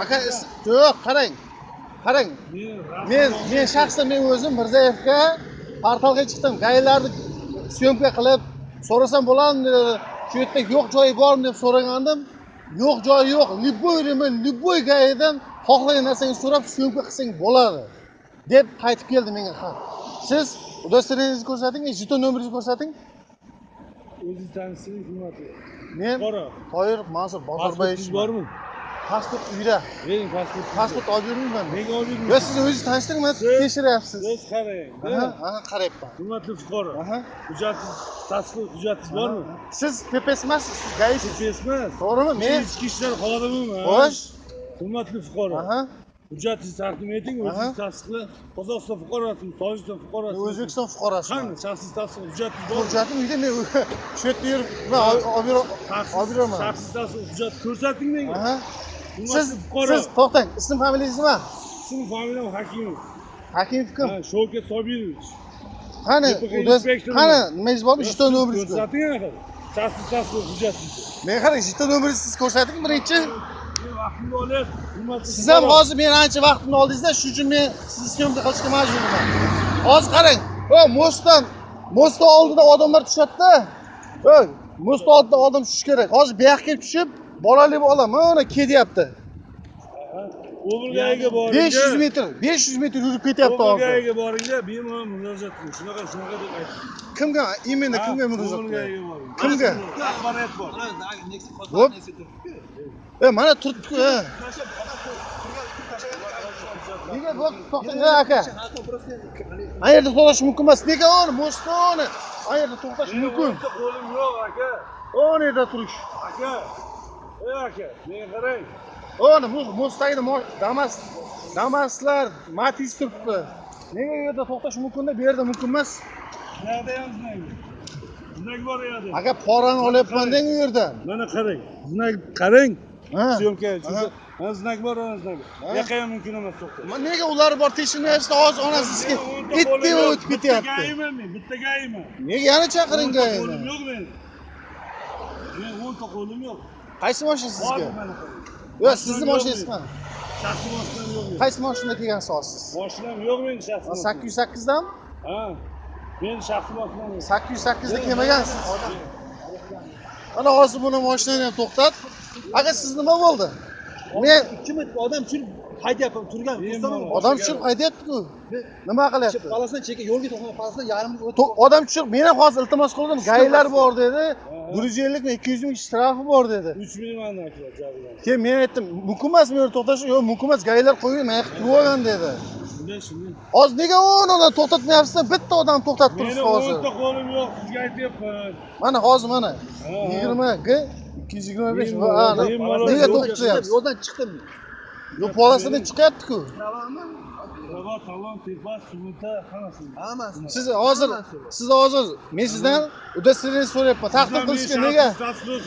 aka yo'q, qarang. Qarang. Men shaxsan men o'zim Mirzayevga portalga chiqdim. Gaylarni syomka qilib so'rasam bo'ladimi? Shu yerda yo'q joyi bormi deb so'ragandim. Yo'q joyi yo'q. Любой gaydan xohlagan narsangizni so'rab syomka qilsang bo'ladi deb qaytib keldi menga xat. Siz udostreniyingizni ko'rsating, jeton nomeringizni ko'rsating. O'zingiz tanishsiz, hurmatli. Men Toyir Mansur Bozorboyev bormi? Pasport uyda. Bering pasport. Pasport olib yurmayman. Nega olib yurmaysiz? Yo, siz o'zingiz tanishtirma, tekshiryapsiz. Siz qarang. Qarayapman. Hurmatli fuqaro. Hujjatingiz, tasdiq hujjatingiz bormi? Siz PPS emassiz, siz gaisiz. PPS emas. To'g'rimi? Men ichki ishlar xodimiman. Xo'sh. Hurmatli fuqaro. Hujjatingizni taqdim eting, o'zingiz tasdiqlang. Qozog'iston fuqarosimi, Tojikiston fuqarosimi? O'zbekiston fuqarosi. Qani, shaxsiy tasdiq hujjatingiz bormi? Hujjatim uyda, men shu yerda yurib, olib yuraman. Shaxsiy tasdiq hujjat ko'rsating menga. Siz to'xtang, ism familiyangiz nima? Ism familiyam Hakimov. Hakimov kim? Shavkat Sobirovich. Qani, qani, nimangiz bormi? Jeton nomeringizni ko'rsating axir. Shaxsiy tasdiq hujjatingiz. Men qarang, jeton nomeringizni siz ko'rsating birinchi. Vaqtimni olyapsiz, hurmatli. Siz ham hozir men ancha vaqtimni oldingizda, shuning uchun men sizni syomka qilishga majburman. Hozir qarang, mostdan oldida odamlar tushadi-da. Mostdan oldida odam tushish kerak. Hozir bu yoqqa kelib tushib, bolali bola mana ketyapti. O'g'ilgaga boring. 500 metr yurib ketyapti hozir. O'g'ilgaga boringda, bemalol murojaat qiling. Shunaqa deb aytdim. Kimga? Imенно kimga murojaat qiling? Boring. Kimga? Axborot bor. Mana turibdi-ku. Nega bu to'xtang aka? Qayerda to'xtash mumkin emas. Nega uni mostoni? Qayerda to'xtash mumkin? Qo'lim yo'q aka. O yerda turish. Aka. Aka, menga qarang. Ona mostdagi Damaslar, Matiz turibdi. Nega u yerda to'xtash mumkin-da, bu yerda mumkin emas? Bu yerda ham znak bor edi. Aka, porani olyapman-deng u yerdan. Mana qarang. Znak qarang. Syomka uchun. Znak bor, znak. Yo'q ham mumkin emas to'xtash. Nega ular bor tekshirmayapsiz? Hozir onasi sizga itdek o'tib ketyapti. Bitta gayman. Nega yana chaqiring gayni? Qo'lim yo'q men. Men 10 ta qo'lim yo'q. Qaysi mashina sizga? Yo'q, sizni mashinangizmi? Shaxsiy mashinam yo'q. Qaysi mashinada kelgansiz hozir? Mashinam yo'q mening shaxsiy. 808 dami? Ha. Men shaxsiy mashinam yo'q. 808 da kelmagansiz. Ana hozir buni mashinani ham to'xtat. Aka, siz nima bo'ldi? Men 2 minut odam tushirib haydayapman, turgan. Odam tushirib haydayapti-ku. Nima qilyapti? Palasidan cheka yo'lga to'xtab, palasidan yarim odam tushirib, men ham hozir iltimos qildim. Gaylar bor dedi. 150 ming, 200 ming shtrafi bor dedi. 3 million aka javob. Keyin men aytdim, mumkin emas men to'xtash, yo'q, mumkin emas, gaylar qo'ying, men turib olgan dedi. Shunday. Hozir nega uni to'xtatmayapsiz? Bitta odam to'xtatib turibsiz hozir. Meni 10 ta qo'lim yo'q, sizga aytyapman. Mana hozir mana 20 G 225 ana. Nega to'xtatyapsiz? yo'ldan chiqdim. Yo'q, polasidan chiqyapti-ku. Rava, talon, tepas, sug'urta, hammasi. Siz hozir men sizdan udostreniyni so'rayapman. Taqdim qilishga nega?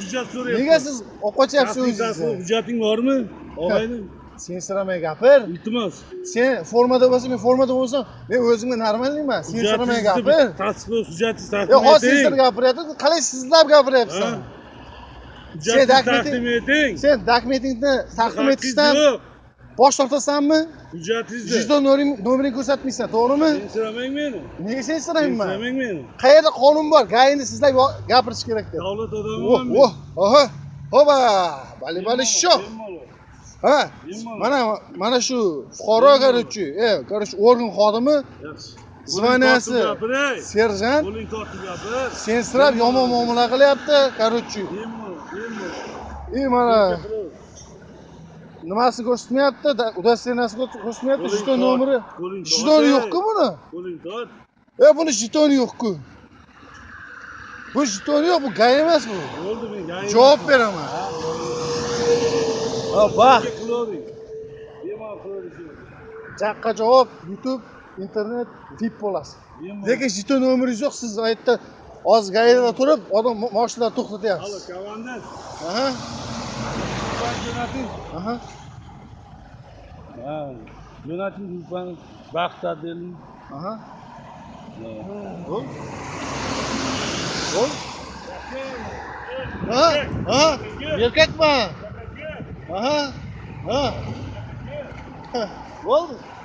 Hujjat so'rayapman. Nega siz olib qochyapsiz o'zingizni? Hujjating bormi? Og'ayni. Sen siramay gapir. Iltimos. Sen formada bo'lsang, men formada bo'lsam, men o'zimga normalman. Sen siramay gapir. Tasdiqlov hujjatingizni taqdim eting. Yo'q, hozir sizlar gapiryapsiz. Qalay sizlar gapiryapsiz? Sen dokumentingni taqdim etishdan bosh tortasanmi? Hujjatingizni. Jeton nomeringni ko'rsatmaysan, to'g'rimi? Sen siramang meni. Nega sen siramayman? Siramang meni. Qayerda qonun bor? Gayni sizlar gapirish kerak deb. Davlat odamiman men. Oha. Hoba, bali sho. Ha? Mana shu fuqaro qarorchi, organ xodimi. Zvaniyasi serjant. Qo'ling tortib gapir. Sensirab yomon muomala qilyapti, qarorchi. Mana nimasini ko'rsatmayapti, udostreniyasini ko'rsatmayapti, jeton nomeri. Jetoni yo'q-ku buni. Qo'ling tort. Buni jetoni yo'q-ku. Bu jetoni yo'q, bu gay emas bu. Bo'ldi, men gay. Javob beraman. Bak. Chaqqa javob YouTube, internet, VIP bo'lasiz. Lekin jeton nomeringiz yo'q, siz aytdi hozir gayda turib, odam mashinalar to'xtatyapsiz. Halo, komandan. Aha. Jo'nating grupani Baxta dedim. Bo'l. Erkakman. Ha. Bo'ldi.